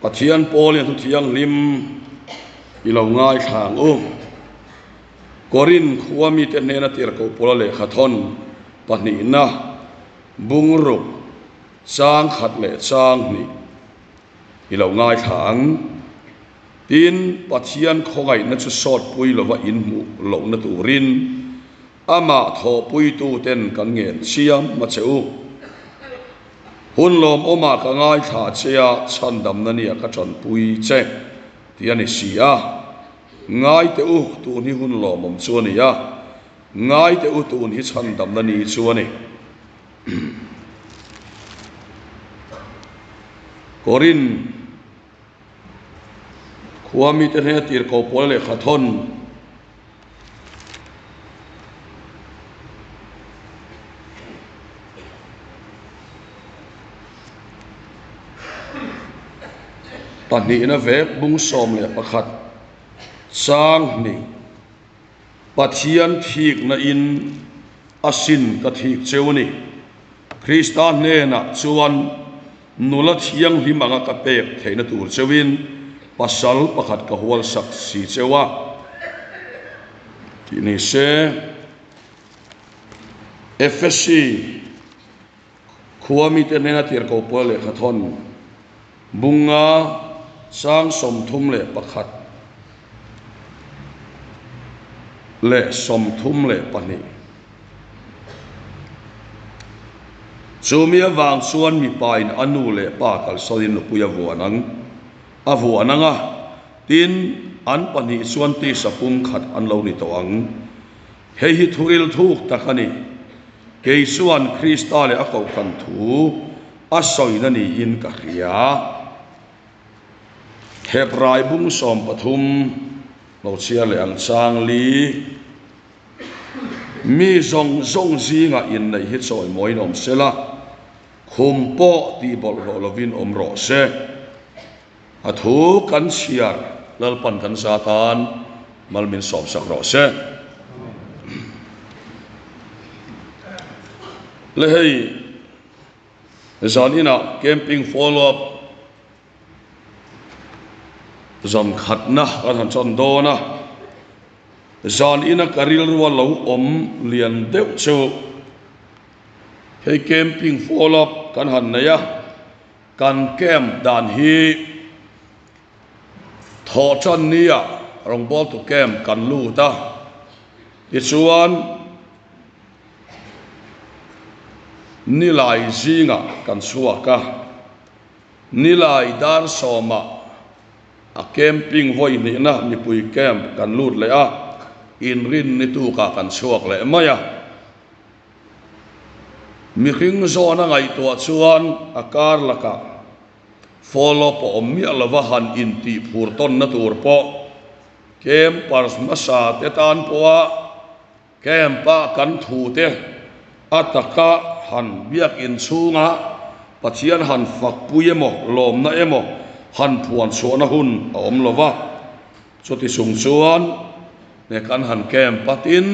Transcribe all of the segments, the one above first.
Pathian Paul yang tu tiang lim ilau ngai thang Korin khuami ten nena tir ko pola le khathon pani na bungruk sang khat le sang ni ilau ngai thang tin pathian khongai na chu sot pui lova in mu lo na turin ama tho pui tu ten kan ngen siam ma cheu hun lom oma ka ngai tha chia chandam na nia ka chan pui che tiani sia ngai te tu ni hun lom om chuani ya ngai te tu ni chandam na ni chuani korin khuami te ne tir ko pol le khathon pani na vek bung som le pakhat sang ni pathian thik na in asin ka thik cheu ni Kristan ne na chuan nula thiang himanga ka pek theina tur chewin pasal pakhat ka hual sak si chewa kini se FSC khuami te nena tir ko pol le khathon bunga sang som thum le pakhat le som thum le pani chumia wang chuan mi pain anu le pa kal solin puya vuanang avuananga tin an pani chuan ti sapum khat an lo ni toang hei hi thuril thuk takani ke chuan Krista le akau kan thu asoina ni in ka khia Hebrai bung som pathum lo chia le ang chang li mi zong zinga in nei hi choi moi nom sela khumpo ti bol ro lovin om ro se athu kan siar lal pan kan satan malmin som sak ro se le hei zanina camping follow up zam khatna kan chon do na zan ina karil ruwa lo om lian deuh chu hei camping follow up kan han na ya kan camp dan hi tho chan nia rong bol tu camp kan lu ta ti chuan ni lai zinga kan suaka ni lai dar soma a camping voi ni na mi pui camp kan lut le a in rin ni tu ka kan suak le maya mi khing zona ngai to chuan akar laka follow po mi alawahan in ti phur ton na tur po kem pars masa te tan poa kem pa kan thu te ataka han biak in chunga pathian han fak puyemo lom na emo han phuan chona hun om lova choti sung chuan ne kan han kem patin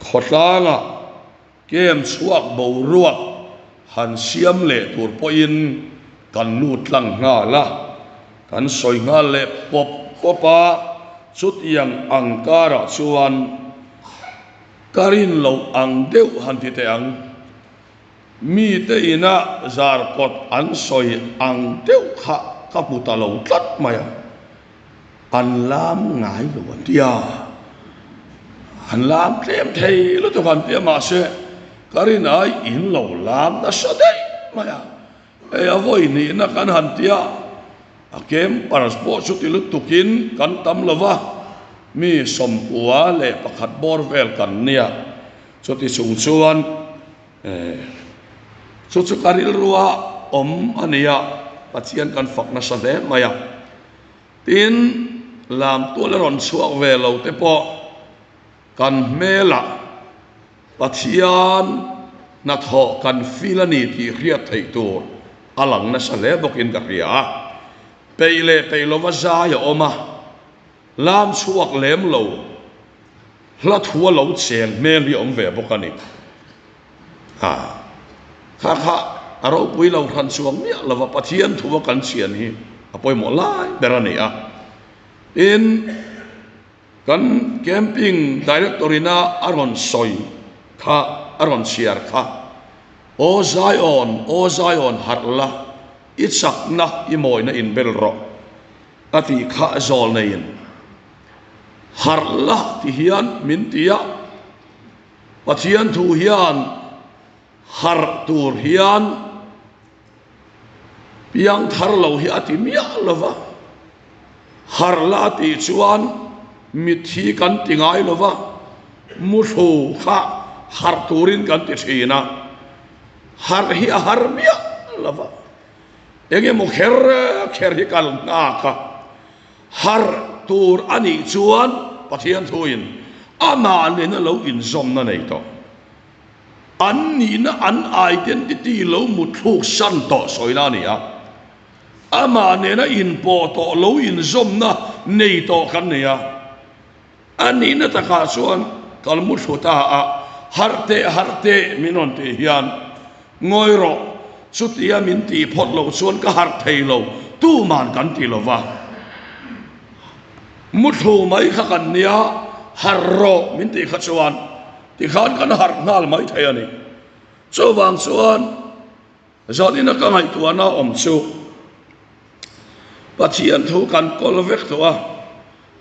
khotlanga kem chuak bo ruak han siam le tur po in kan lut lang nga la kan soi nga le pop popa chut yang angkara chuan karin lo ang deuh han ti te ang mi te ina zar pot an soi ang deuh kha kaputa lo tlat maya an lam ngai lo dia an lam tlem thei lo to kan pia ma se karin ai in lo lam na sa dei maya e avoi ni na kan han tia akem paraspo chuti lu tukin kan tam lova mi som puwa le pakhat bor vel kan nia chuti sung chuan chu karil ruwa om ania pathian kan fakna sa de maya tin lam tu le ron chuak ve lo te po kan mela pathian na tho kan filani ti riat thei tur alang na sa le bokin ka ria peilo wa za ya oma lam chuak lem lo hla thua lo cheng mel hi om ve bokani ha kha aro pui lo ran suang mi lova pathian thuwa kan chian hi apoi mo lai berani a in kan camping directorina aron soi kha aron siar kha o Zion harla itsak na imoy na in belro ati kha zol na in harla ti hian min tia pathian thu hian har tur hian piang thar lo hi ati mia lova harla ti chuan mithi kan tingai lova muthu kha har turin kan ti thina har hi har mia lova enge mo kher hi kal na ka har tur ani chuan pathian thuin ama ne na lo in zom na nei to an ni na an identity lo muthu san to soina ni a ama ne na in po to lo in zom na nei to kan ne a ani na ta ka chuan talmud huta a harte minon te hian ngoiro chutia min ti phot lo chuan ka har thei lo tu man kan ti lo wa muthu mai kha kan nia harro min ti kha chuan ti khan kan har ngal mai thei ani chu wang chuan zonina ka ngai tuana om chu pathian thu kan kol vek to a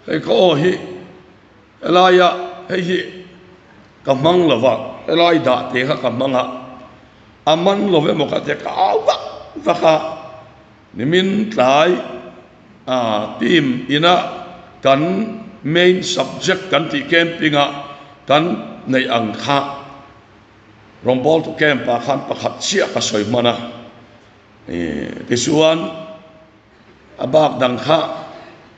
hei ko hi elaya hei hi kamang lova elai da te kha kamanga aman love mo ka te ka awa vaka nimin tlai team ina kan main subject kan ti campinga kan nei ang kha rombol to camp pa khan pakhat chia ka soi mana ti suan abak dang kha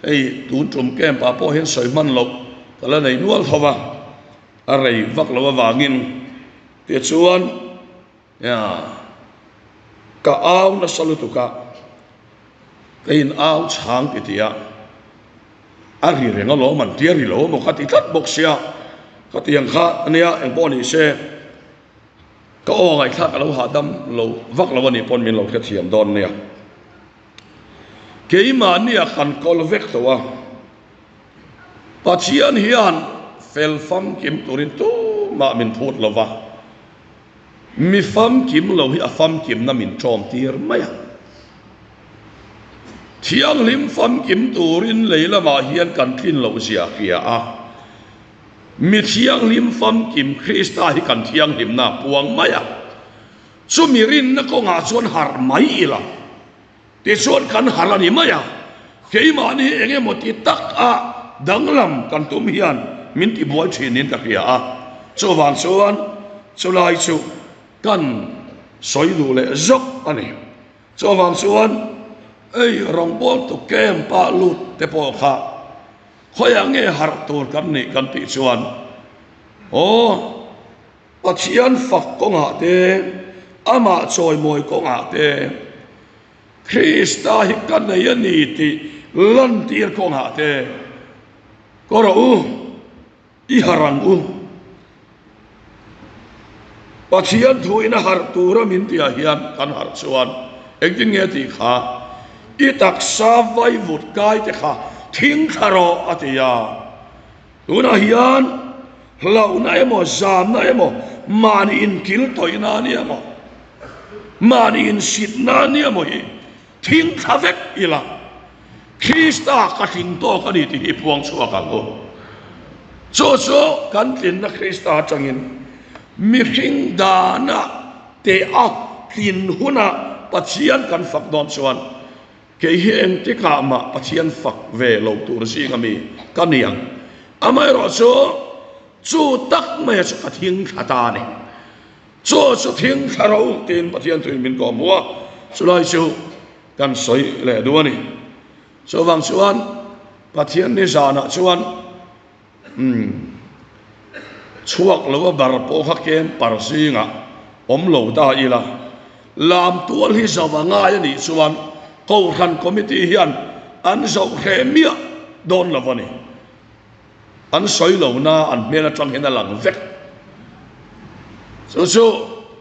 ei tun trum camp pa po hen soi man lo kala nei nual thowa arei vak lawa wangin ti chuan ya ka aw na salutuka kain aw chang ti tia ari renga lo man tia ri lo mo khati tat boxia khatiang kha ania eng poni se ka o ngai kha ka lo ha dam lo vak lawa ni pon min lo ka thiam don nia keima nia khan kol vek towa pachian hian fel fam kim turin tu ma min phut lova mi fam kim lo hi a fam kim na min trom tir maya thiang lim fam kim turin leila ma hian kan thin lo zia kia a mi thiang lim fam kim Krista hi kan thiang lim na puang maya chu mi rin na ko nga chuan har mai ila ti chuan kan har ani maya keima ni enge moti tak a danglam kan tum hian min ti boy thinin ka kia a chu wan chuan chu lai chu kan soi du le zok ani chu wan chuan ei rong bol tu kem pa lut te po kha khoya nge har tur kan ni kan ti chuan o pathian fak ko nga te ama choi moi ko nga te Krista hi kan nei ani ti lan tir ko nga te ko ro u i harang u pathian thuina har tura min tia hian kan har chuan ekdin nge ti kha i tak sa vai vut kai te kha thing tharo atia tuna hian lau na emo zam na emo mani in kil toina ni emo mani in sit na ni emo hi thing thavek ila Krista ka thing to ka ni ti hi puang chua ka go cho kan tin na Krista changin mi hring dana te a tin huna pathian kan fak don chuan ke hi eng ti ka ma pathian fak ve lo tur si ngami kaniang amai ro chu tak me chu ka thing thata ni chu thing tharo tin pathian tuin min ko muwa sulai chu kan soi le duani so wang chuan pathian ni zana chuan chuak lo bar po kha kem par singa om lo da ila lam tual hi zawanga yani chuan ko khan committee hian an zo khemia don lavani an soi lo na an mena tang hena lang vek so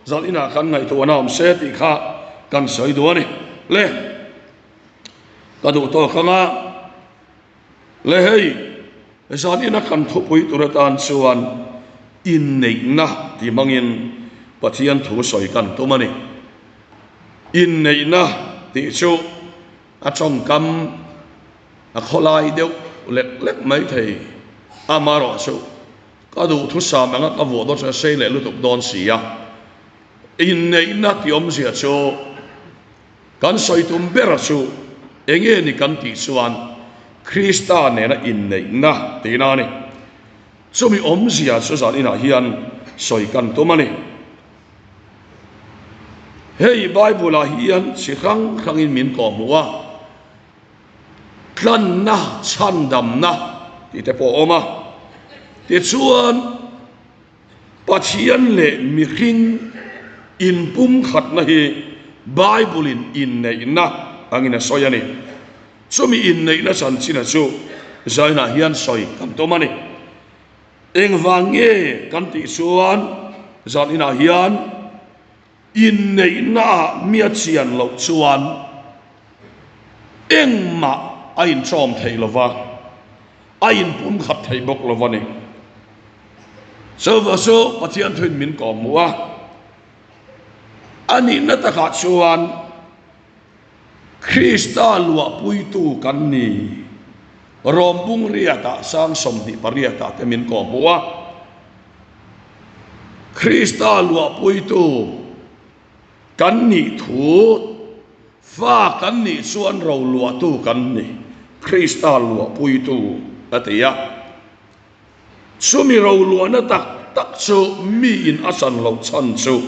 zal ina kan ngai to na om se ti kha kan soi do ni le ka du to khanga le hei zal ina kan thupui turatan chuan in nei na ti mangin pathian thu soi kan to mani in nei na ti chu a chong kam a kholai deuh lek lek mai thei amaro chu ka du thu sa manga ka vo do cha sei le lu tuk don sia in nei na ti om sia chu kan soi tum bera chu enge ni kan ti chuan Krista ne na in nei na ti na ni chumi om sia chu zan ina hian soi kan to mani hei Bible a hian si khang khangin min ko muwa tlan na chan dam na ti te po oma ti chuan pathian le mi khing in pum khat na hi Bible in nei na angina soyani chumi in nei na chan china chu zaina hian soi kan to mani eng wange kan ti chuan zan ina hian in nei na mia chian lo chuan eng ma ain chom thei lova ain pum khat thei bok lova ni so va so pathian thuin min ko muwa ani na ta kha chuan Krista lua pui tu kan ni rombung ria ta sang som di paria ta te min ko muwa Krista lua pui tu kan ni thu fa kan ni chuan ro lua tu kan ni Krista lua pui tu atia sumi ro lua na tak tak chu mi in asan lo chan chu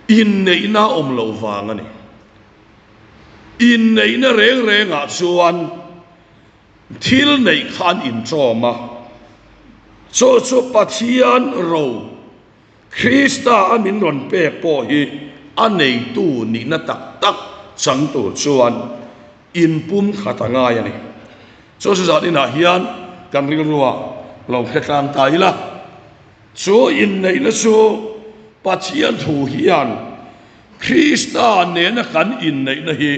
in nei na om lo wang ani in nei na reng reng a chuan thil nei khan in choma chu pathian ro Krista amin ron pe po hi anei tu ni na tak tak chang tu chuan in pum khatanga yani so sa ina hian kan ri ruwa lo khetang tai la chu in nei na chu pathian thu hian Krista ne na kan in nei na hi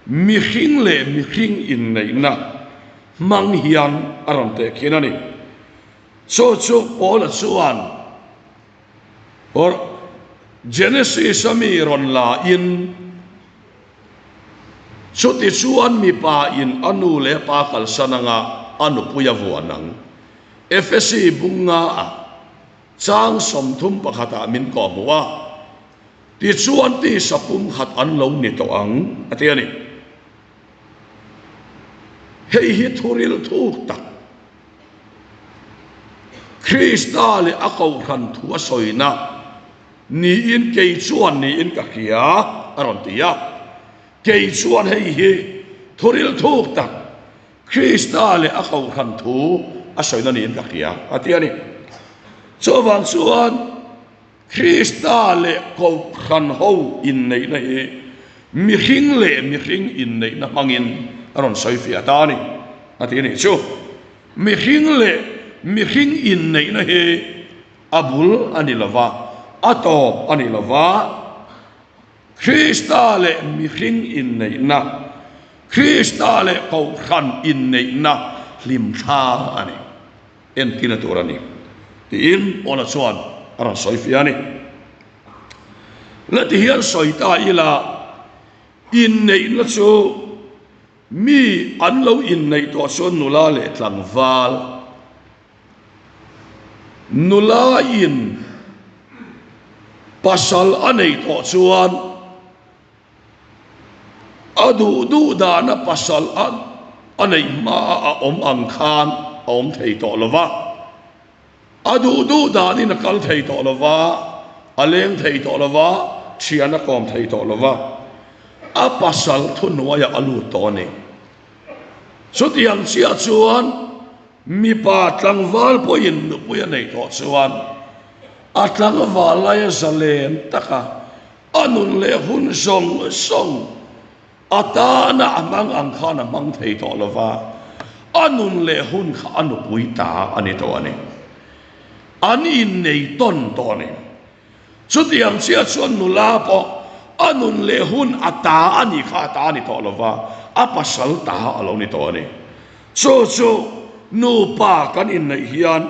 mi khing le mi khing in nei na mang hian aron te khinani so chu pola chuan or Genesis ami ron la in chuti chuan mi pa in anu le pa kal sananga anu puya vuanang FSC bunga a chang som thum pakhata min ko muwa ti chuan ti sapum khat an lo ni to ang atiani hei hi thuril thuk tak Krista le akau khan thua soina ni in kei chuan ni in ka kia aron tia kei chuan hei hi thuril thuk tak Krista le akau khan thu asoina ni in ka kia atiani chowang chuan Krista le kau khan ho in nei na hi mi hing le mi hing in nei na mangin aron soi fi atani atiani chu mi hing le mi hing in nei na hi abul ani lova atop ani lova Krista le mi hing in nei na Krista le kau khan in nei na lim tha ani en tina turani ti in ona chuan aron soi fi ani la ti hian soi ta ila in nei na chu mi an lo in nei to chuan nula le tlangwal nula in pasal anei to chuan adu du da na pasal an anei ma a om ang khan om thei to lova adu du da ni na kal thei to lova aleng thei to lova chiana kom thei to lova a pasal thun wa ya alu to ni so tiang sia chuan mi pa tlangwal po in nu po ya nei to chuan a tlangwal la ya zalen taka anun le hun song song atana amang ang khan amang thei to lova anun le hun kha anu puita ani to ani ani nei ton to ni chút yang chia chuan nula po anun le hun ata ani kha ta ni to lova apasal ta alo ni to ni chu nu pa kan in nei hian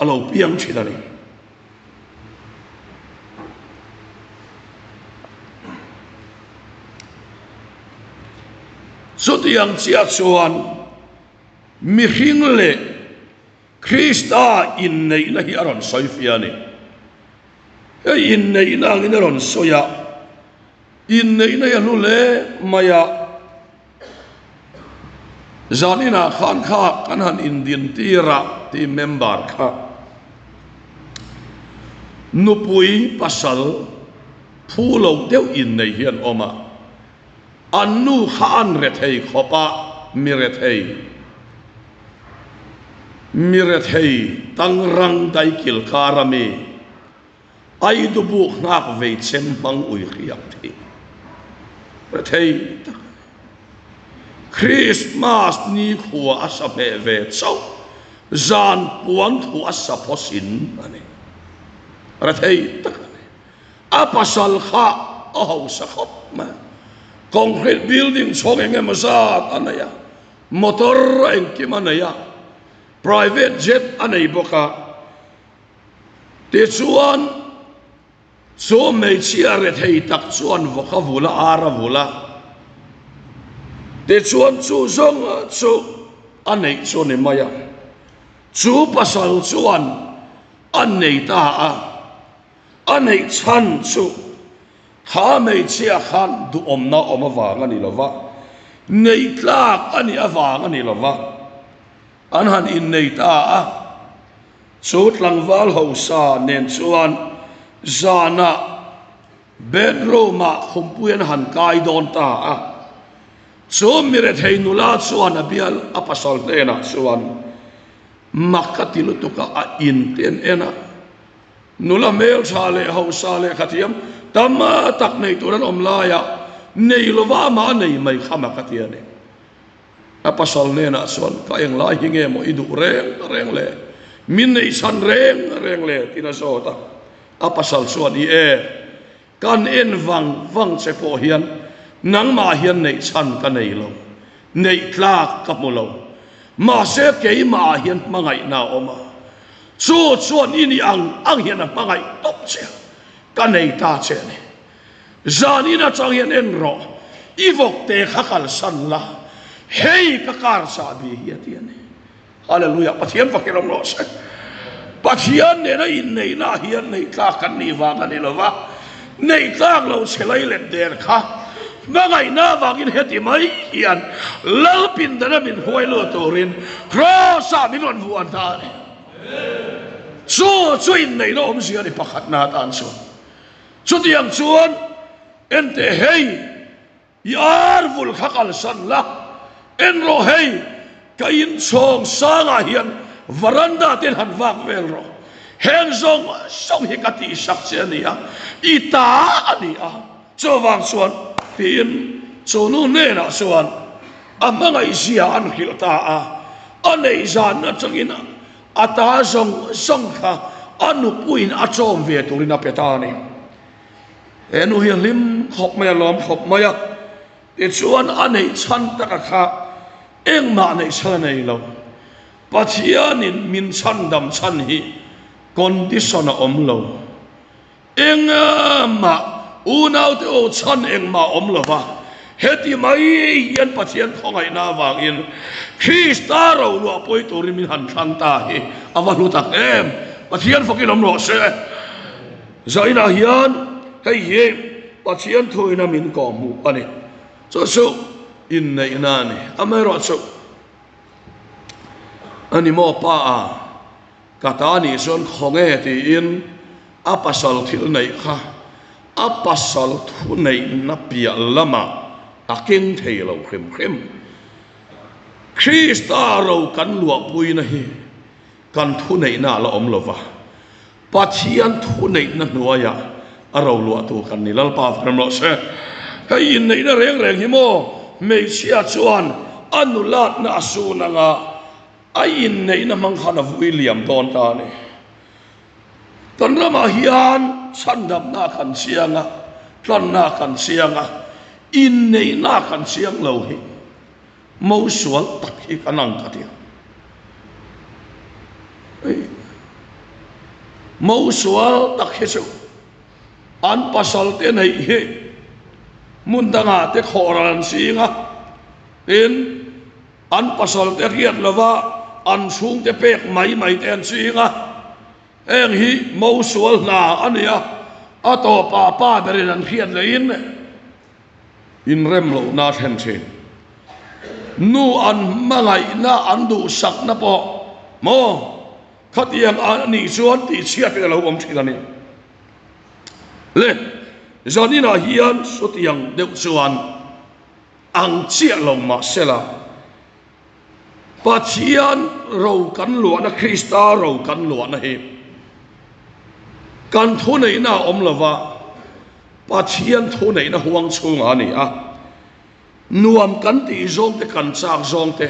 alo piang thina ni chút yang chia chuan mi hing le Krista in nei na hi aron soi fia ni in nei na ngin aron soya in nei na ya lu le maya zanina khan kha kan han Indian tira ti member kha nupui pasal phulo deu in nei hian oma anu khan re thei khopa mi re thei tang rang dai kil karami ai du bu ngak ve chem bang ui khiap thi re thei Christmas ni khua asa ve chau zan puan thu asa posin ani re thei tak apasal kha oh sa khop ma concrete building chong engem masat anaya motor engkim anaya private jet anei boka te chuan so mei chia re thei tak chuan voka vula ara vula te chuan chu zong chu anei chu ni maya chu pasal chuan anei ta a anei chan chu kha mei chia khan du omna omawang ani lova nei tlak ani awang ani lova an han in nei ta a chu tlangwal ho sa nen chuan zana bedroom a khumpuan han kai don ta a chu mire thei nula chuan abial apasal tena chuan makatilu tuka a in ten ena nula mel sale ho sale khatiam tama tak nei turan omlaya nei lova ma nei mai khama khatiane apasal nena chuan ka eng lai hinge mo idu reng le min nei san reng le tina sota apasal chuan i kan en wang che po hian nang ma hian nei chan ka nei lo nei tlak ka mo lo ma se ke ma hian mangai na oma chu chuan ini ang hian a mangai top che ka nei ta che ni zanina chang hian en ro ivok te khakal san la hei ka kar sa bi hi atiani hallelujah pathian pakiram lo se pathian ne na in nei na hian nei tlak kan ni wa kan ni lo wa nei tlak lo chelai le der kha mangai na wangin heti mai hian lalpin dana min huai lo torin crossa min ron vuan ta chu in nei no om sia ni pakhat na tan chu chu tiang chuan ente hei yar vul khakal san la en ro hei kain chong sanga hian varanda ten han wak vel ro heng zong song hi kati sak che ni a ita ani a chowang chuan pin chonu ne na chuan amanga isia an khil ta a anei zan na changina ata zong kha anu puin a chom ve turina petani enu hian lim khop mai lom khop mai te chuan anei chan taka kha engma nei chanei lo pathianin min chan dam chan hi condition a om lo engma unau te o chan engma om lo wa heti mai hian pathian khongai na wangin Krista ro lo poi tur min han thang ta hi awalu tak em pathian fokin om lo se zaina hian hei he pathian thoina min ko mu ani so in nei na ni amero so ani mo pa a katani son khonge ti in apasal thil nei kha apasal thu nei na pia lama aking thei lo khem Krista ro kan lua pui na hi kan thu nei na la om lova pathian thu nei na nuaya aro lua tu kan ni lal pa from lo se hei in nei na reng hi mo mei sia chuan anulat na asu na nga ai in nei na mang khana William don ta ni tan rama hian chandam na kan sianga tlan na kan sianga in nei na kan siang lo hi mo sual tak hi kanang ka dia mo sual tak hi su an pasal te nei hi mun danga te khoran singa in an pasal te riat lova an sung te pek mai ten singa eng hi mo sual na ania ato pa berin an khiat le in rem lo na then chen nu an mangai na an du sak na po mo khatiang an ni chuan ti chia pe lo om thila ni le zanina hian sutiang deuh chuan ang chia lo ma sela pathian ro kan lo na krista ro kan lo na he kan thu nei na om lova pathian thu nei na huang chunga ni a nuam kan ti zong te kan chak zong te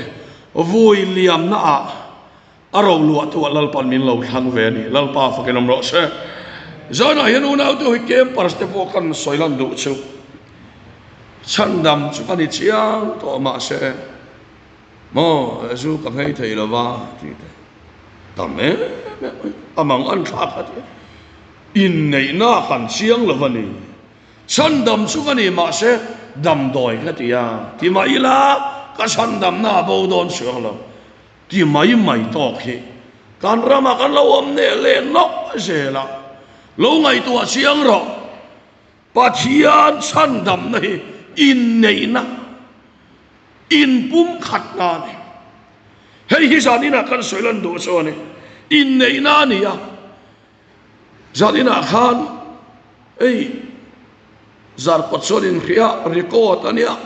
vui liam na a aro lu tu lalpan min lo thang ve ni lalpa fakenom ro se zona hian una tu hi kem parste po kan soilan du chu chandam chu kan ni chiang to ma se mo zu ka hei thei lova ti te tam amang an tha kha in nei na kan chiang lovani chandam chu kan ni ma se dam doi ka tia ti mai la ka chandam na bo don suang lo ti mai to khi kan rama kan lo om ne le nok se la lo ngai tua chiang ro pathian chandam nei in nei na in pum khat na ni hei hi zanina kan soilan do so ni in nei na ni ya zanina khan ei zar patsonin khia record ania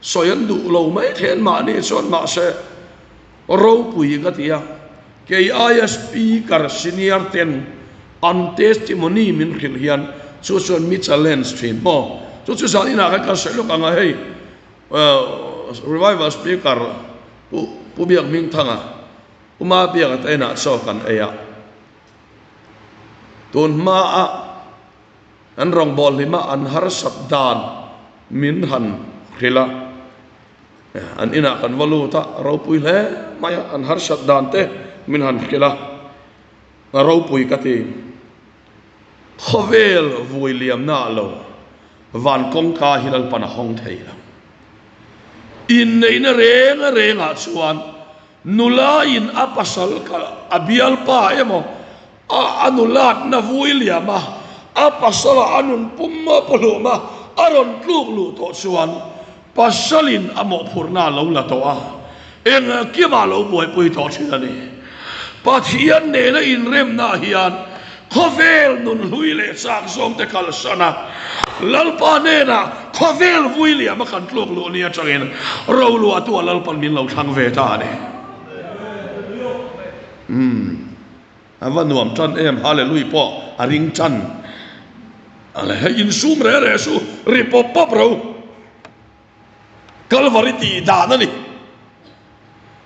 soyan du lo mai then ma ni son ma se ro pui ga tia KISP kar senior 10 an testimony min khil hian chu chon mi challenge stream mo chu zanina ka selo ka nga hei revival speaker pu biak ming thanga uma biak ta na so kan aya tun ma a an rong bol lima an har sat dan min han khila an ina kan walu ta ro pui le maya an har sat dan te min han khila ro pui ka ti khovel vui liam na lo van kong ka hilal pana hong thei la in nei na renga chuan nula in apasal ka abial pa emo anulat na vui liama apasala anun pumma poloma aron tluk lu to chuan pasalin amo phurna lo la to a eng kima lo boi pui to thina ni pathian ne na in rem na hian khovel nun huile sak som te kal sana lalpa ne na khovel vuili ama kan tluk lu ni atangin ro lu atu lalpan min lo thang ve ta ne awan nuam chan em hallelujah po aring chan ale in sum re su ri pop pop ro kalvari ti da na ni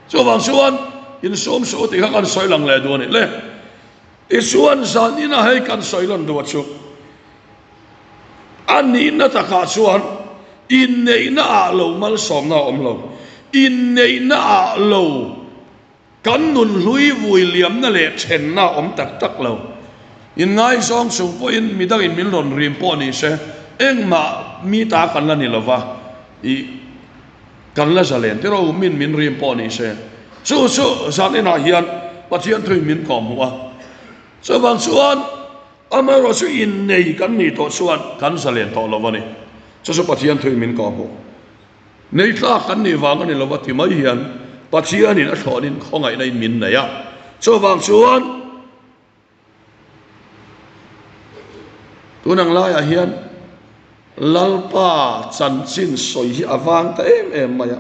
so wang suan in sum so ti kan soi lang le do ni le isuan zanina hai kan soilan do chu ani na ta kha chuan in nei na a lo mal som na om lo in nei na a lo kan nun hlui vui liam na le chen na om tak lo in ngai song su po in midang in min lon rim po ni se eng ma mi ta kan la ni lova i kan la zalen te ro min rim po ni se su zanina hian pathian thui min kom wa so bang suan amaro su in nei kan ni to suan kan salen to lo wani so pathian thui min ko ho nei tla kan ni wang ani lo wati mai hian pathian in a thonin khongai nei min na ya so bang suan tunang la ya hian lalpa chan chin soi hi awang ta em maya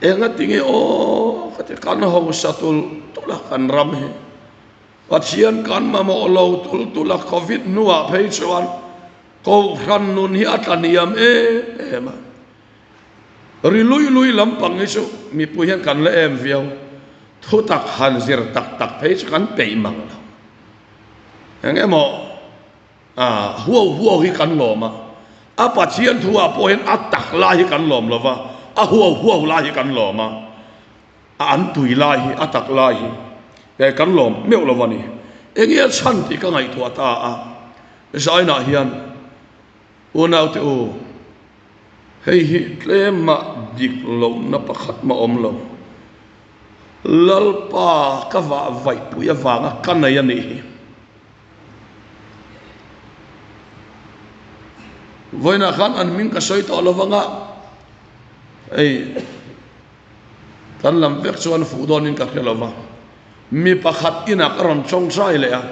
enga tinge o khate kan ho satul tola kan ram he pathian kan mamo lo tul covid nuwa phei chuan ko ran nun hi ataniam ema rilui lampang isu mi puhian kan le em viau thu tak han zir tak phei kan pe mang lo engemo huaw hi kan lom a pathian thua poin atak la hi kan lom lova a huaw la hi kan lom a an tui la hi atak la hi ke kan lom meu lova ni engia chan ti ka ngai thua ta a zaina hian unau te o hei hi tlema dik lo na pakhat ma om lo lalpa ka va vai puya wanga kanai ani voina khan an min ka soi to lovanga ei tan lam vek chuan fu don in ka khelova mi pakhat ina karon chong sai le a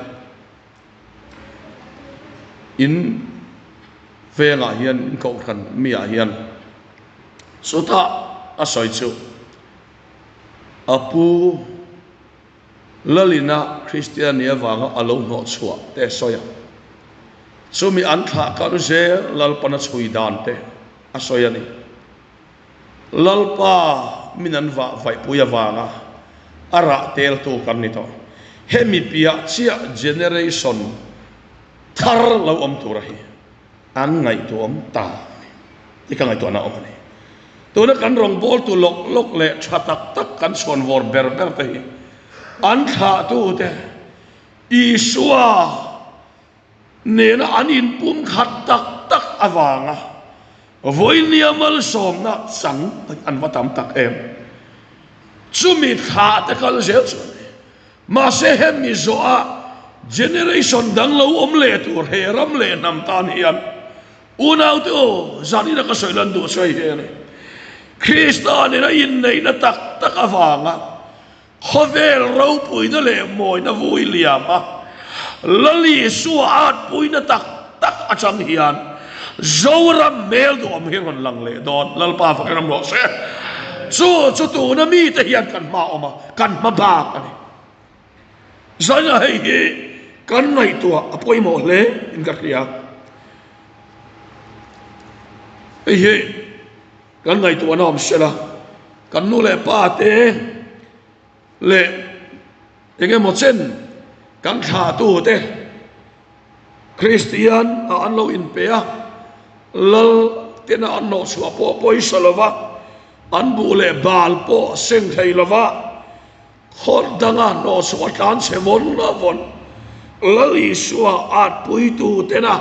in venga hian in ko khan mi a hian sota a soi chu apu lalina christiania wanga alo no chua te soya sumi an tha ka se lalpana chui dan te a soya ni lalpa minan va vai puya wanga ara tel tu kan ni to hemi pia chia generation thar lo om tu rahi an ngai tu om ta ti ka ngai tu na om ni tu na kan rong bol tu lok le thatak tak kan son vor ber te an tha tu te isua nena anin pum khat tak awanga voinia mal som na sang an watam tak em chumi tha te kal zel ma se hem mi zo a generation dang lo om le tur he ram le nam tan hian unau te o zani na ka soilan du soi he ne Christian na in nei na tak awanga khovel ro pui na le moi na vui liama lali suat pui na tak achang hian zoram mel do am hiron lang le don lalpa fa kanam lo se chu tu na mi te hian kan ma oma kan ma ba ani zana hei kan nai tua apoi mo le in ka ria hei kan ngai tua nom sela kan nu le pa te le enge mo chen kan tha tu te Christian an lo in pe a lal tena an no swa po isalova an bu le bal po seng thei lova khor danga no swa kan se mon na von lali swa at pui tu tena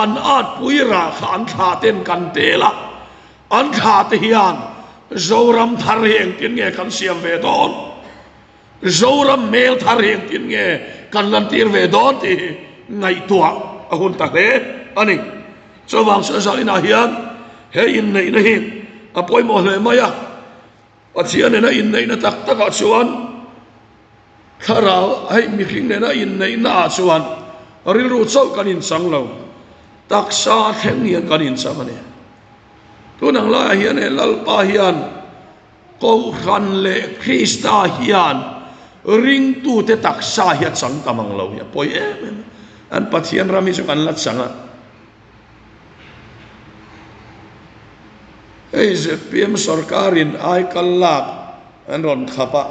an at pui ra khan tha ten kan te la an tha te hian zoram thar heng tin nge kan siam ve don zoram mel thar heng tin nge kan lan tir ve don ti ngai tua ahun ta le ani so wang sa sa ina hian he in nei na hi apoi mo le maya pathian na in nei na tak a chuan khara ai mi khing na in nei na chuan ril ru chau kan in sang lo taksa theng hian kan in sang ani tu nang la hian e lalpa hian ko khan le Krista hian ring tu te taksa hian sang tamang lo ya poi em an pathian rami chu kan lat sanga ei je pm sarkarin ai kallak an ron khapa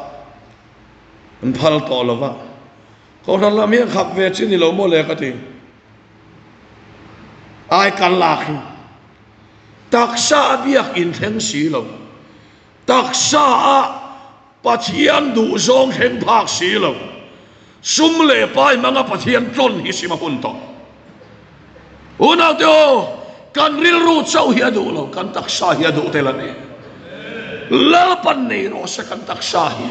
an phal to lova ko nan la mi khap ve chin ni lo mo le ka ti ai kallak taksa biak in theng si lo taksa a pathian du zong theng phak si lo sum le pai manga pathian ton hi sima hun to unau te o kan ril ru chau hi adu lo kan taksa hi adu te la ni la pan nei ro sa kan taksa hi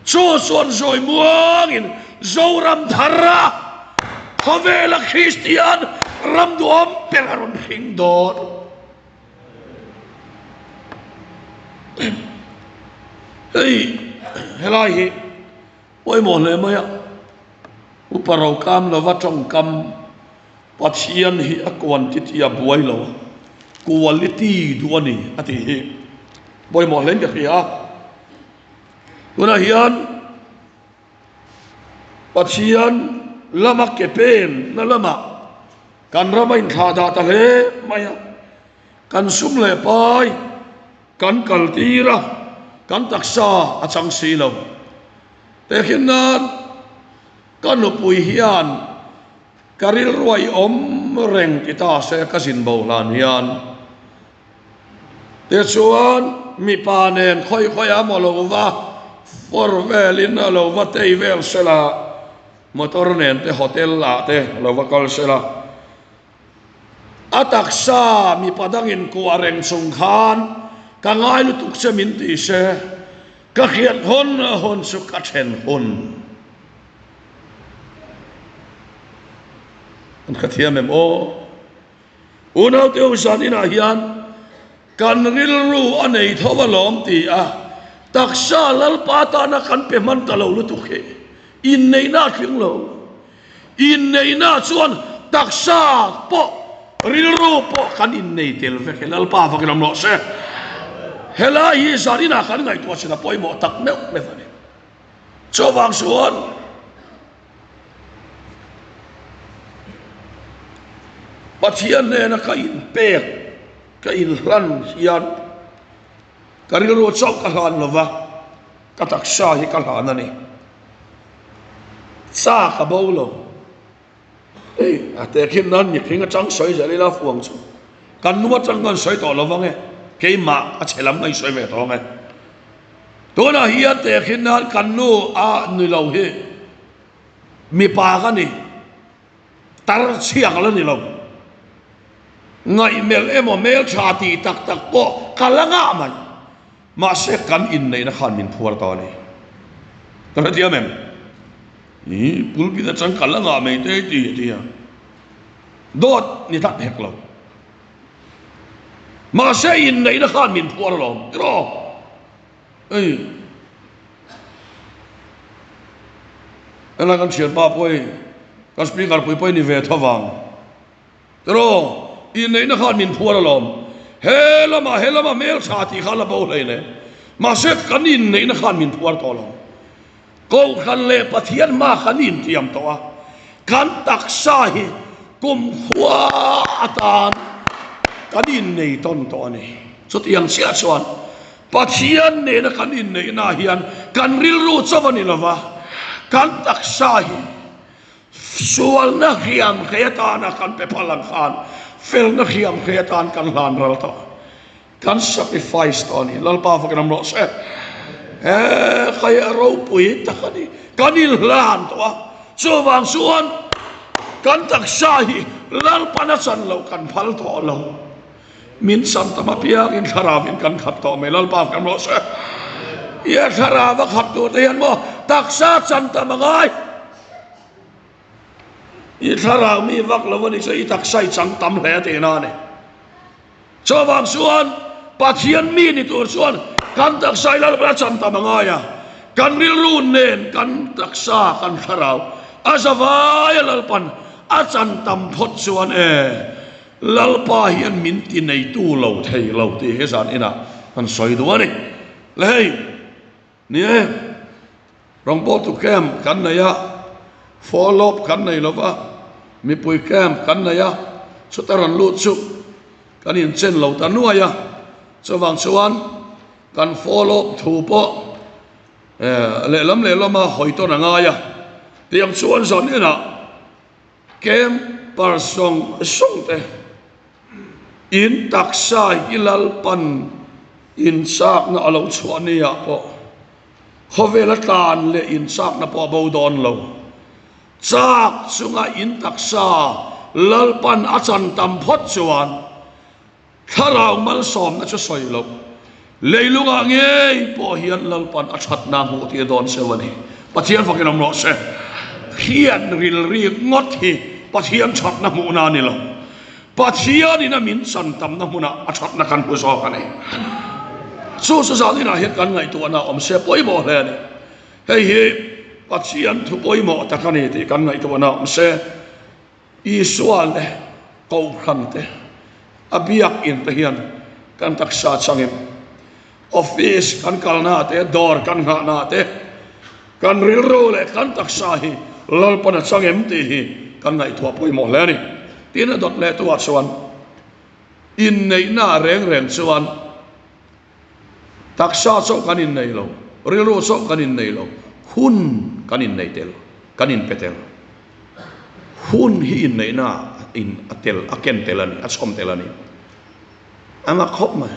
chu suan zoi muang in zoram thara khovela Christian ram duam pelaron hing dor hey helai hi oi mo le maya uparau kam lo wa trong kam pathian hi akwan titia buai lo quality duani ati hi boy mo len ka khia tuna hian pathian lama ke pen na lama kan ramain kha da ta le maya kan sum le pai kan kaltira kan taksa achang si lo te khinan kan no pui hian karil ruai om reng kita se kasin baulan hian te chuan mi panen khoi amolova forvelin alova teivel sela motor nen te hotel la te lova kol sela ataksa mi padangin ku areng sungkhan kangai lutuk se min ti se ka khiat hon su ka then hon an khathia mem o unau te usan ina hian kan ril ru anei thowa lom ti a taksa lal pata na kan pe man ta lo lutuk he in nei na thing lo in nei na chuan taksa po ril ru po kan in nei tel ve lal pa va kan lo se hela hi zarina kan ngai to sina poi mo tak meu me vani chowang suan pathian ne na ka in pek ka in ran hian karil ro chau ka han lova ka taksa hi ka han ani sa ka bolo ei ate khin nan ni khinga chang soi ja le la fuang chu kan nuwa chang kan soi to lova nge ke ma a chelam ngai soi ve to nge to na hi ate khin nan kan nu a ni lo he mi pa ka ni tar chiang la ni lo ngai mel emo mel chati tak po kalanga man ma se kan in nei na khan min phuar to ni kana dia mem i pulpi da chang kalanga me te ti dia dot ni tak hek lo ma se in nei na khan min phuar lo ro ei ana kan chian pa poi kan speaker poi ni ve thawang ro in nei na khan min phuar lom helama mel chati khala bo leile ma se kan in nei na khan min phuar to lo ko khan le pathian ma khan in tiam to a kan taksa hi kum khwa atan kan in nei ton to ani chut yang sia chuan pathian ne na kan in nei na hian kan ril ru chawani lova kan taksa hi sual na khiam kheta na kan pe phalang khan fel na khiam kheta kan lan ral to kan sacrifice to ni lal pa fa kan lo se kaya ro pui ta kani kanil lan to chuwang suan kan taksa hi lal panasan lo kan phal to lo min san tama piang in kharavin kan khat to me lal pa kan lo se ya kharawa khat to te mo taksa chan ta mangai i kharaw mi vak lo ni se i taksai chang tam hle te na ne chuwang suan pathian mi ni tur suan kan taksai lal pa chan ta mangaya kan ril run nen kan taksa kan kharaw azawai lalpan achan tam phot chuan lalpa hian min ti nei tu lo thei lo ti he san ina kan soi du ani lei ni rong po tu kem kan na ya follow kan nei lova mi pui kem kan na ya sutaran lut chu kan in chen lo ta nuwa ya chawang chuan kan follow thu po le lama hoi to na nga ya tiam chuan zon ina kem par song te in taksa hilal pan in sak na alo chuan ni ya po hovela tan le in sak na po bo don lo chak sunga in taksa lalpan achan tam phot chuan tharau mal som na chu soi lo leilunga nge po hian lalpan achat na mu ti don sewani pathian fakinam no se hian ril ri ngot hi pathian chat na mu na ni lo pathian ina min san tam na mu na achat na kan pu so kani so sa ni na het kan ngai tu na om se poi mo le ni hei hi pathian thu poi mo ta kan ni ti kan ngai tu na om se i sual le ko khan te abiak in te hian kan taksa changim office kan kalna te dor kan nga na te kan ril ro le kan taksa hi lal pana changem ti hi kan ngai tu poi mo le ni tin dot le tu chuan in nei na reng chuan taksa so kan in nei lo ril ro so kan in nei lo hun kan in nei tel kan in petel hun hi in nei na in atel aken telani asom telani ama khop ma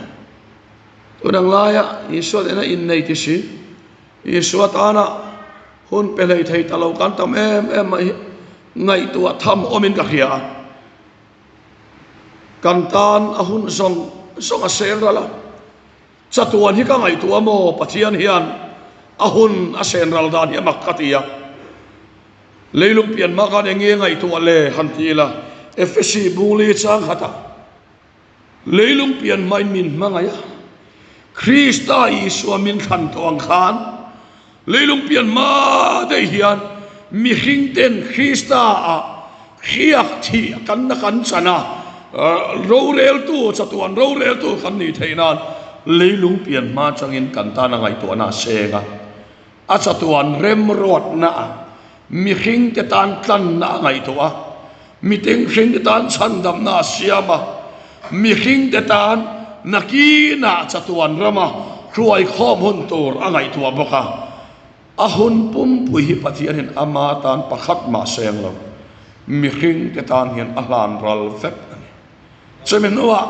udang laya Yesus ena in nei ti si Yesus ana hun pelei thei talo kan tam em mai ngai tua tham omin ka khia kan tan a hun song a sel rala chatuan hi ka ngai tua mo pathian hian a hun a sen ral dan hi makkatia leilung pian ma kan engi ngai tua le hantila efesi buli chang hata leilung pian mai min mangaya Krista Yesu min khan tong khan leilung pian ma dei hian mi hing ten Krista a khiak thi kan na kan chana ro rel tu chatuan ro rel tu kan ni theinan leilung pian ma changin kan ta na ngai tu na senga a chatuan rem rot na mi hing te tan tlan na ngai tu a mi teng hing te tan chan dam na siama mi hing te tan nakina chatuan rama kruai khom hun tur angai tu boka ahun pum pui hi pathian hin ama tan pakhat ma seng lo mi hing te tan hian ahlan ral vek ani chemen wa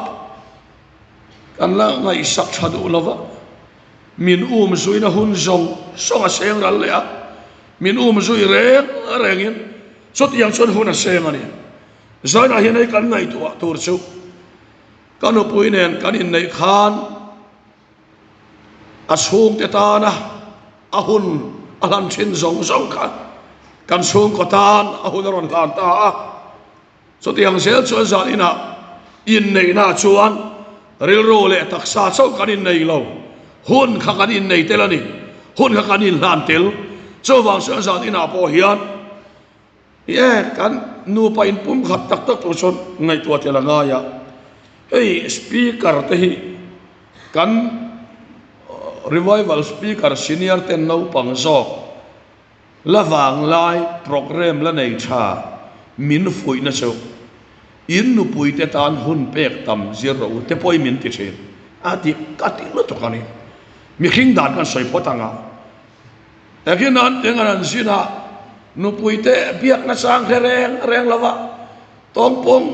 kan la ngai sak thadu lova min zuina hun zong songa seng ral le a min zui rengin sot yang chon hun a seng ani zaina hian ai kan ngai tu tur chu kan pui nen kan in nei khan asung te tana ahun alan chin zong kan sung ko tan ahun ron kan ta so tiang sel chuan zan ina in nei na chuan ril ro le taksa chau kan in nei lo hun kha kan in nei telani hun kha kan in lan tel so wang chuan zan ina po hian kan nu pa in pum khat tak tak tu chon ngai tua telanga ya hey speaker te hi kan revival speaker senior ten no pang zok lawang lai program la nei tha min fui na chu in nu pui te tan hun pek tam zero te poi min ti chen ati kati lo to kani mi khing dan kan soi potanga takin an dengan sina nu pui te biak na sang reng lawa tong pong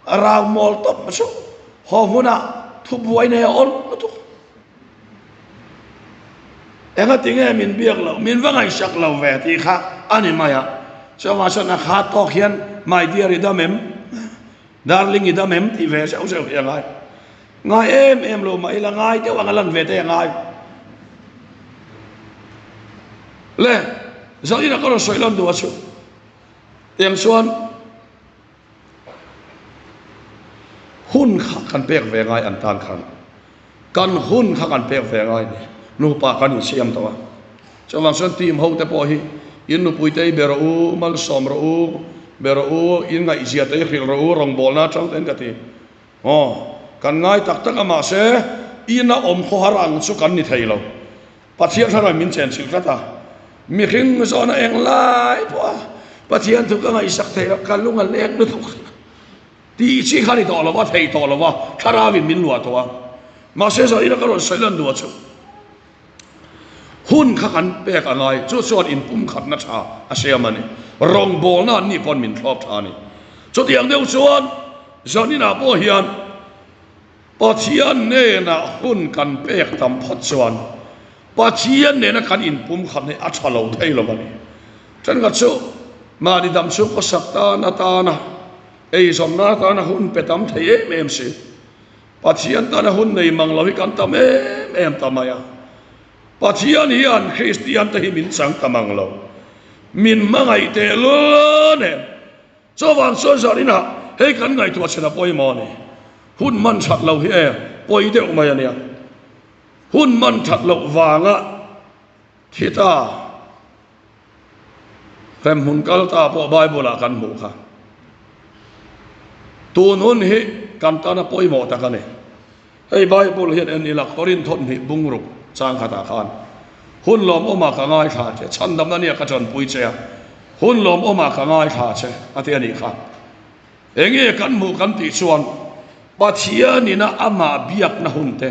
arang mol top masu homuna thu buai ne on tu enga tinge min biak lo min wangai sak lo ve ti kha ani maya so ma so na kha to khian my dear idamem darling idamem ti ve sau sau ya ngai em lo mai la ngai te wang lan ve te ngai le zai na ko soi lan do asu tem suan hun kha kan pek ve ngai an tan khan kan hun kha kan pek ve ngai ni nu pa kan siam tawa chawang son tim ho te po hi in nu pui te bero u mal som ro u bero u in ngai zia te khil ro u rong bol na chang ten ka ti kan ngai tak tak ama se ina om kho harang chu kan ni thei lo pathian thara min chen sil kata mi khing zo na eng lai po pathian thu ka ngai sak thei kan lunga lek nu thuk ti chi khani to lo wa thei to lo wa thara win min lua to wa ma se zo ina ka ro sailan du chu hun kha kan pek angai chu chuan in pum khat na tha a siamani rong bol na ni pon min thlop thani chu tiang deuh chuan zonina po hian pathian ne na hun kan pek tam phot chuan pathian ne na kan in pum khat ne a thalo thei lo mani chan ga chu ma ni dam chu ko sakta na ta na ei som na ta na hun petam thei em si pathian ta na hun nei mang lo hi kan tam em tamaya pathian hian Christian te hi min sang tamang lo min mangai te lo ne so wan so zarina he kan ngai tu chena poi mo ne hun man that lo hi poi de umai ania hun man that lo wanga thita fem hun kal ta po bible kan mu kha tu nun hi kan ta na poi mo ta kan ne hey bible hian en ila korin thon hi bungruk chang khata khan hun lom oma ka ngai kha che chan dam na nia ka chon pui che hun lom oma ka ngai kha che ati ani kha enge kan mu kan ti chuan pathian ina ama biak na hunte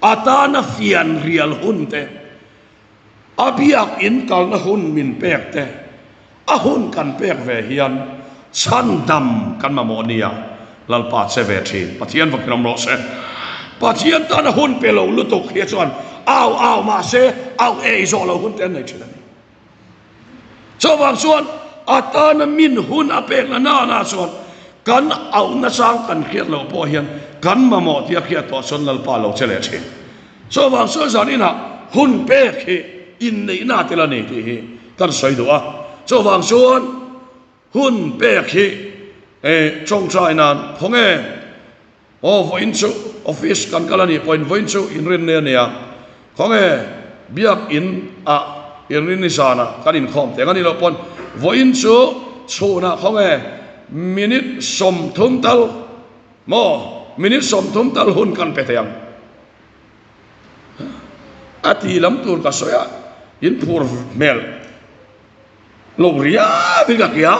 atana fian rial hunte abiak in kal na hun min pek te ahun kan pek ve hian chan dam kan ma mo nia lalpa che ve thin pathian vakinom ro se pathian ta na hun pe lo lu tok hi chuan au ma se au e zo lo hun ten nei thina ni so wang chuan atana min hun apek na chuan kan au na sang kan khiat lo po hian kan ma mo tia khiat to son lalpa lo chele thin so wang so zan ina hun pek hi in nei na tela nei ti hi kan soi do a so wang chuan hun pek hi trong trai nan phong voin chu office kan kalani point voin chu in rin ne nia phong biak in rin ni sana kan in khom te kan lo pon voin chu chuna phong minute som thum tal minute som thum tal hun kan petayang ati lam tur ka soya in pur mel lo ria biga kia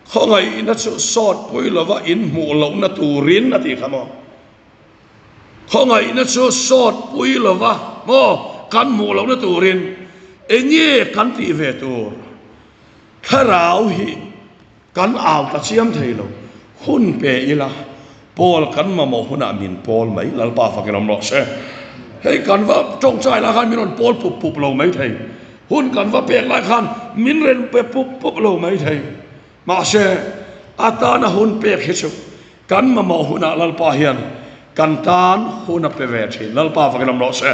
không ai nó sọt quay là vợ in mù lộng nó tù rin là thì không không ai nó sọt quay là vợ cắn mù lộng nó tù rin ấy nhé cắn thì về tù khá rào hi cắn ảo ta chiếm thầy lâu hun bè ila Paul cắn mà màu hun min Paul mấy là ba phải cái lòng lọ xe hay cắn vợ trong trai là khan mình Paul pup lâu mấy thầy hun cắn vợ bè lại khan mình lên bè pup lâu mấy thầy mà xe atana hun pek hisu kan ma mo huna lalpa hian kan tan huna pe ve thi lalpa fa kanam lo se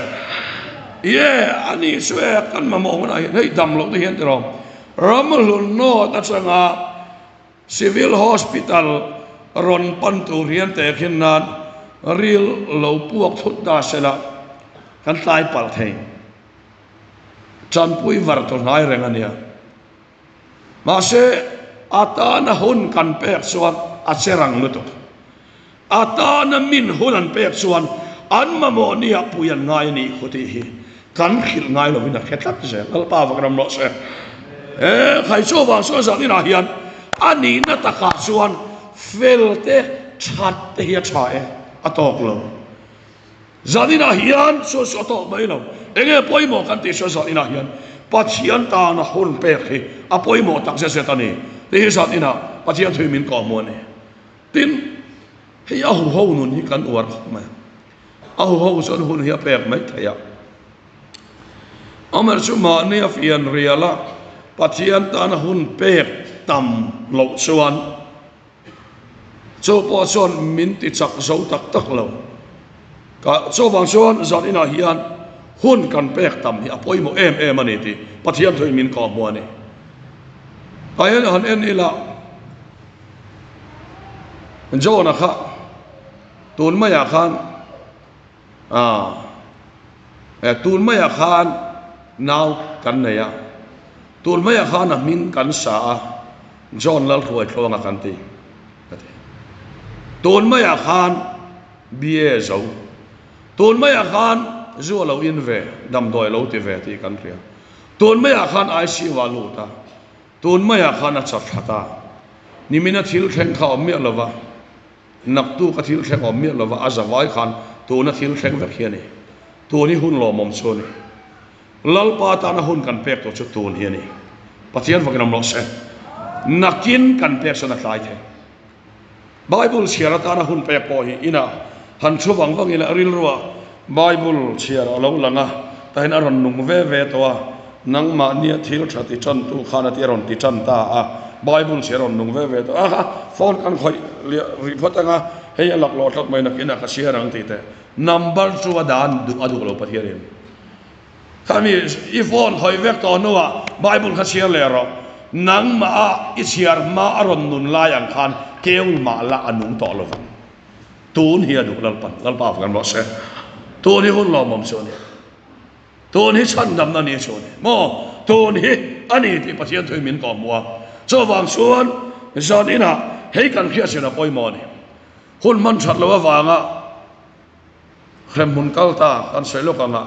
ani swe kan ma mo huna hei dam lo hian tro ramlun no ta changa civil hospital ron pan tu rian te khin nan ril lo puak thut da sela kan tlai pal thei chan pui var to nai rengania ma se atana hun kan pek suan aserang luto atana min hunan pek suan an mamo nia puyan ngai ni khuti hi kan khil ngai lo wina khetlat se alpa vakram lo se khai so wa so sa ni na hian ani na ta kha suan felte chat te hi cha atok lo zadina hian so to mai lo enge poimo kan ti so ina hian pathian ta na hun pek hi apoimo tak se tani thế sao thế nào bác sĩ thuê mình có mua này tin hay hậu nun hi kan uar mà hậu son hun hi pek mấy thầy ạ Amar cuma ni afian riala pathian ta na hun pek tam lo suan so po son min ti chak zo tak lo ka so wang suan zat ina hian hun kan pek tam hi apoi mo em ani ti pathian thuê mình có mua này ayan han en ila jona kha tun maya khan tun maya khan naw kan ne ya tun maya khan a min kan sa jon lal khoi thlonga kan ti tun maya khan bie zo tun maya khan zo lo in ve dam doi lo ti ve ti kan ria tun maya khan ai si wa lu ta tun maya khana chat khata nimina thil khen kha om me lova nak tu ka thil khen om me lova azawai khan tu na thil khen vek hiani tu ni hun lo mom choni lalpa ta na hun kan pek to chu tun hiani pathian vakinam lo se nakin kan pek so na tlai the bible share ta na hun pek po hi ina han chu wang wang ila ril ruwa bible share lo langa ta hin aron nung ve to nang ma nia thil thati chan tu khana ti ron ti chan ta bible se ron nung ve to phone kan khoi report anga hei lak lo thak mai na kina ka share ang ti te number chu adan du adu lo pathiarim kami I phone khoi vek to no bible ka share le ro nang ma I share ma aron nun la yang khan keul ma la anung to lo tun hi adu lal pa kan lo se tu ni hun lo mom so ni tu ni chan dam na ni so ni mo tu ni ani ti pathian thoi min ko mua cho wang suan zon ina hei kan khia se na poi mo ni hun man chat lo wanga khrem hun kal ta kan sei lo ka nga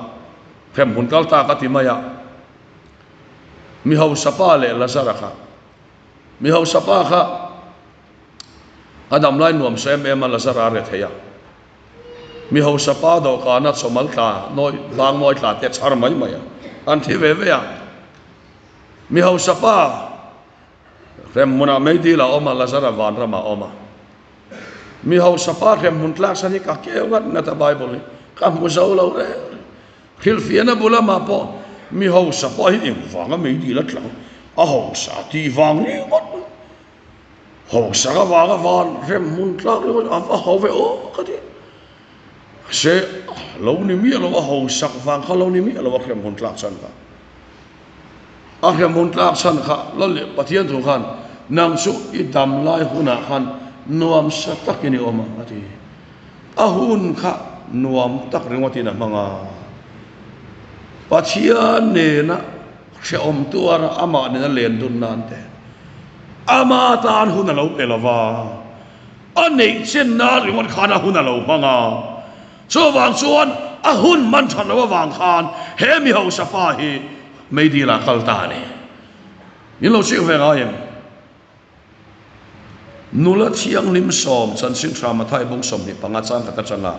khrem hun kal ta ka ti maya mi hau sapa le la sara kha mi hau sapa kha adam lai nuam sem em la sara re theya mi ho sapa do ka na somal ta noi bang noi ta te char mai mai an thi ve ve ya mi ho sapa rem muna mai di la oma la zara van rama oma mi ho sapa rem mun tlak sani ka ke ngat na ta bible ka mu zau lo re khil fiana bula ma po mi ho sapa hi ing wanga mai di la tlang a ho sa ti wang ni ngot ho sa ga wa ga van rem mun tlak lo a ho ve o ka di se lo ni mi lo ho sak wang ka lo ni mi lo rem mun tlak san ka a rem mun tlak san kha lo le pathian thu khan nang su i dam lai huna khan nuam sa tak ni oma ati a hun kha nuam tak ringoti na manga pathian ne na se om tuara ama ne len dun nan te ama tan huna lo pelawa anei chen na ringon khana huna lo manga so wang suan a hun man than lo wang khan he mi ho sa fa hi mai di la kal ta ne yin lo chi ve ga yin nula chiang lim som chan sin trama thai bung som ni panga chang ka changa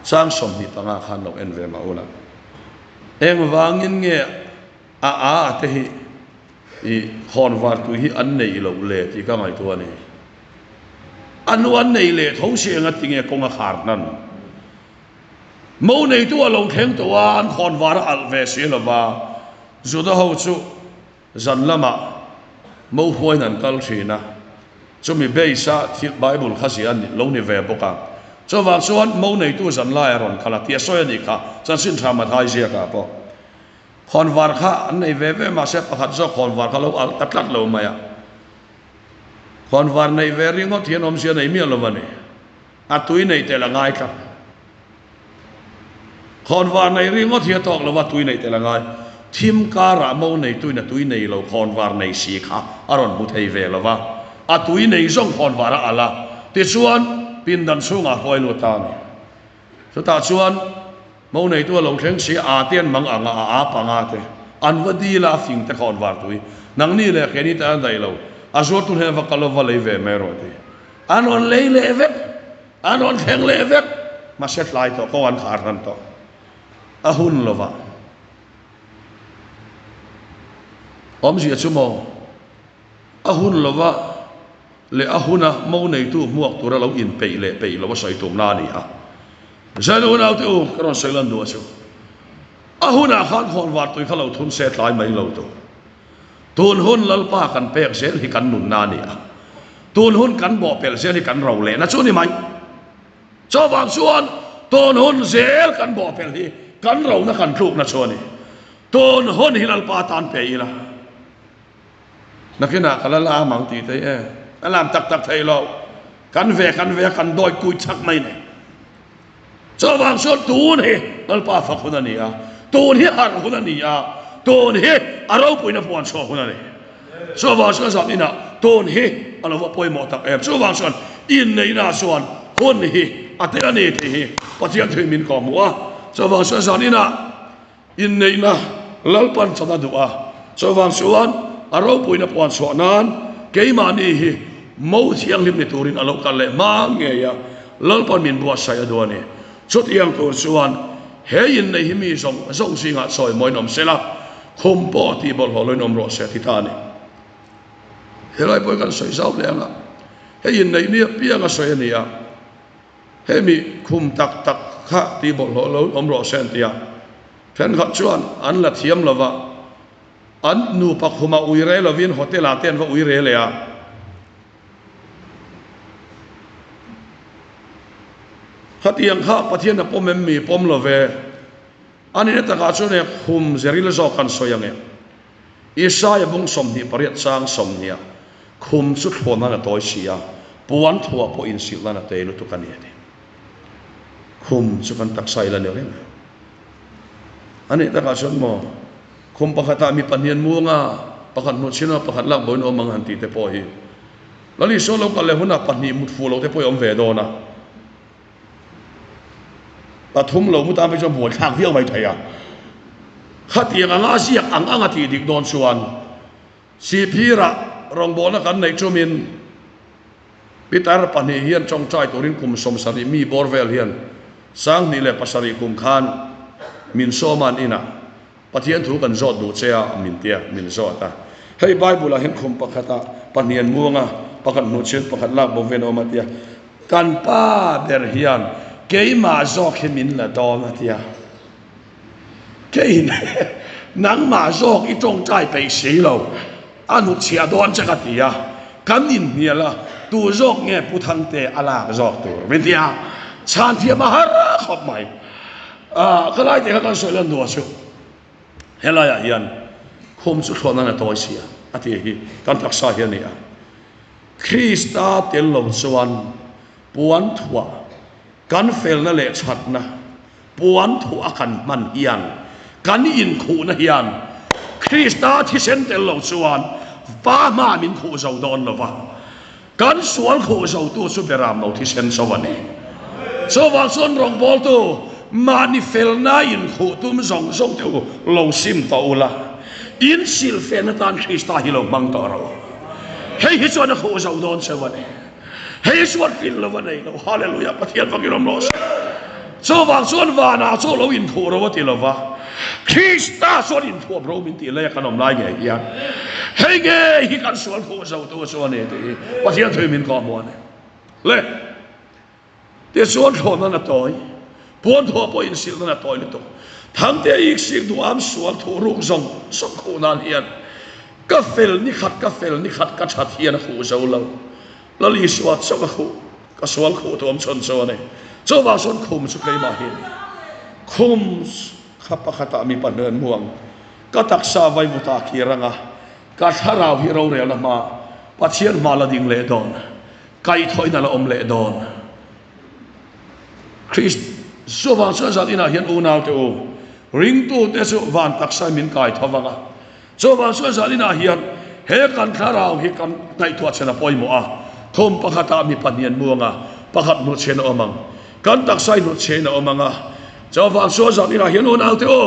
chang som ni panga khan lo en ve ma ola eng wangin nge a te hi i khon war tu hi an nei lo le ti ka ngai tu ani anu an nei le thau se nga tinge konga khar nan mo nei tu lo theng to an khon war al ve se lo ba zu da ho chu zan lama mo hoi nan kal thina chu mi be sa thi bible khasian lo ni ve boka cho wang suan mo nei tu zan lai ron khala tia soya ni kha chan sin thama thai sia ka po khon war kha an nei ve ve ma se pakhat zo khon war kha lo al tatlat lo maya khon war nei ve ringo thian om sia nei mi lo mane atui nei te la ngai ka khon war nei ringo thia tok lo wa tui nei te la ngai thim ka ra mo nei tui na tui nei lo khon war nei si kha aron bu thei ve lo wa atui nei zong khon war ala ti chuan pin dan sunga hoi lo ta ni so ta chuan mo nei tu lo thleng si a tian mang anga a panga te an wadi la fing te khon war tui nang ni le kheni ta dai lo a zo tu he va kalo va le ve me ro ti an on le le ve an on theng le ve ma set lai to ko an khar ran to a hun lo va om ji chu mo a hun lo va le ahuna mo nei tu muak tura lo in pe le pe lo sai tum na ni a zalu na tu kron selan do asu ahuna khan khon wat tu khalo thun set lai mai lo to tun hun lal pa kan pek sel hi kan nun na ni a tun hun kan bo pel sel hi kan ro le na chu ni mai cho wang suan tun hun sel kan bo pel hi kan ro na kan thuk na chu ni tun hun hi lal pa tan pe ila nakina kalala mang ti te e làm tắc tắc thầy lo cắn về cắn đôi cùi chắc mày này cho vàng số tuôn he al pa phật hôn này à tuôn he ăn hôn này à tuôn he aro bùi na buồn số hôn này cho vàng số sao ina tuôn he alo vợ bùi mò tắc em cho vàng số in này na số hôn he à thế này thì he bắt chiang thuyền mình có mua cho vàng số sao ina in này na lal pan cho ta đủ à cho vàng số aro bùi na buồn số nan cái mà ni hi mau thiang lim ni turin alo kal le ma nge ya lal pan min bua sai ado ni chut yang tur chuan he in nei hi mi zong singa soi moi nom sela khom po ti bol holoi nom ro se thi ta ni he lai poi kan soi zau le nga he in nei ni pia nga soi ni ya he mi khum tak tak kha ti bol holoi nom ro sen ti ya phen khat chuan an la thiam lova an nu pak huma uire lovin hotel aten va uire le ya hatiang kha pathian na pom em mi pom love ani na taka chone khum zeril zo kan soyange isaya bung som ni pariat sang som nia khum chu thona na toy sia puan thua po in sil na te lu tu kan ni khum chu kan tak sai la ne le ani taka chon mo khum pakhata mi panian mu nga pakhat no china pakhat lak boin o mang han ti te po hi lali so lo ka le huna pani mut fu lo te po om ve do na thum lo mu ta pe cho buồn thang viang mai thầy à khát tiền ang asi ang ti dik don chuan si phira rong bo na kan nei chu min pitar pani hian chong chai turin kum som sari mi borvel hian sang ni le pasari kum khan min soman ina pathian thu kan zot du chea min tia min zota hei bible a hen khum pakhata panian muanga pakhat nu chen pakhat lak bo ven omatia kan pa ber hian keima zok hemin la dom atia kein nang ma zok I tong tai pe sei lo anu chia don chakatia kan in niala tu zok nge puthang te ala zok tu media chan thia mahara khop mai kalai te kan so lan do chu helaya hian khom chu thona na toy sia ati hi kan taksa hian ni a Krista tel lo chuan puan thua kan fel na le chat na puan thua kan man hian kan in khu na hian Krista thi sen tel lo chuan pa ma min khu zo don lo wa kan sual khu zo tu su beram lo thi sen so wa ni so wa son rong bol tu mani fel na in khu tum zong zong tu lo sim ta ula in sil fe na tan Krista hi lo mang ta ro hei hi chuan khu zo don se wa ni hei suat fil lo wa nei lo hallelujah pathian vakirom lo so wa son wa na so lo in khu ro wa ti lo wa Krista suat in thu bro min ti le kanom lai nge ya hei nge hi kan sual khu zo tu so ne ti pathian thui min ko mo ne le te suan thon na toy puan tho po in sil na toy le to thang te ik sik du am sual thu ru zong som khu nan hian ka fel ni khat ka that hian khu zo lo la li suat so ka khu ka sual khu to am chon so ne so wa son khum su kai ma hi khum khapa khata mi panen muang ka taksa vai buta kiranga ka tharau hi ro re la ma pathian ma la ding le don kai thoi na la om le don Christ so wa so za ina hian u naw te o ring tu te so van taksa min kai thawanga so wa so za ina hian he kan tharau hi kan ngai thua chena poimo a thom pakhata mi panian muanga pakhat nu chen omang kan taksai nu chen omanga so wa so za ina hian u naw te o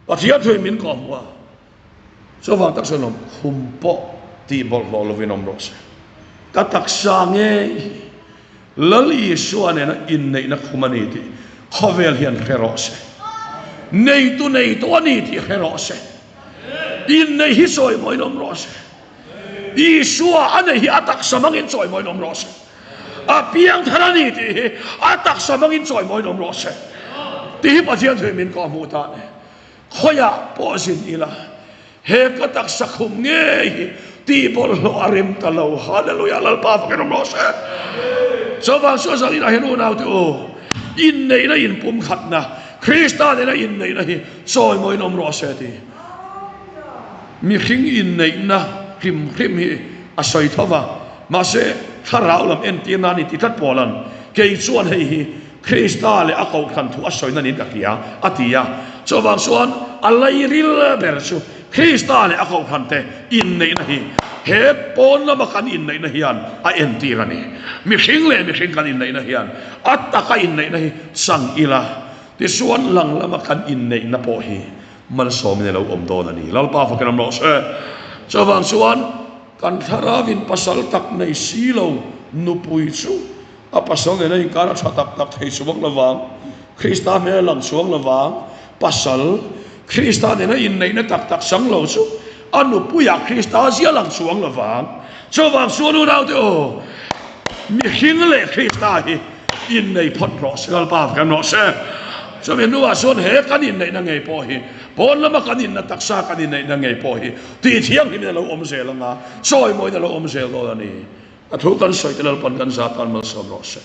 pathian thui min ko wa so wa taksa nom humpo ti bol lo vinom ros ka taksa nge lali suane na in nei na khumani ti khovel hian kherose nei tu ani ti kherose in nei hi soi moi nom rose I suwa ane hi atak samangin soi moi nom rose a piang tharani ti atak samangin soi moi nom rose ti hi pathian thui min ko mu ta ne khoya po sin ila he ka tak sakhum nge ti bol lo arim talo hallelujah lal pa ka nom rose so wa so sa ina henu naw tu in nei na in pum khat na Krista ne na in nei na hi soi moi nom ro se ti mi khing in nei na krim hi a soi thawa ma se tharau lam en ti na ni ti that polan ke chuan hei hi Krista le a ko khan thu a soi na ni dakia atia so wa suan alai ril ber su Krista le a ko khan te in nei na hi he pon la makan in nei na hian a en ti rani mi khing kan in nei na hian atta ka in nei na hi sang ila ti suan lang la makan in nei na po hi man som ne lo om do na ni lal pa fa kan lo se so wang suan kan tharawin pasal tak nei silo nu pui chu a pasal ne nei kana thatak tak thei suwang lawang Krista me lang suwang lawang pasal Krista ne na in nei na tak sang lo chu anu puya Krista sia lang suang lawang so wang suan u naw te o mi khing le Krista hi in nei phot ro sal pa kan no se so me nu a son he kan in nei na ngei po hi pon lama kan in na taksa kan in nei na ngei po hi ti thiang hi me lo om se langa soi moi na lo om se lo ni a thu kan soi te lo pan kan sa tan mal so ro se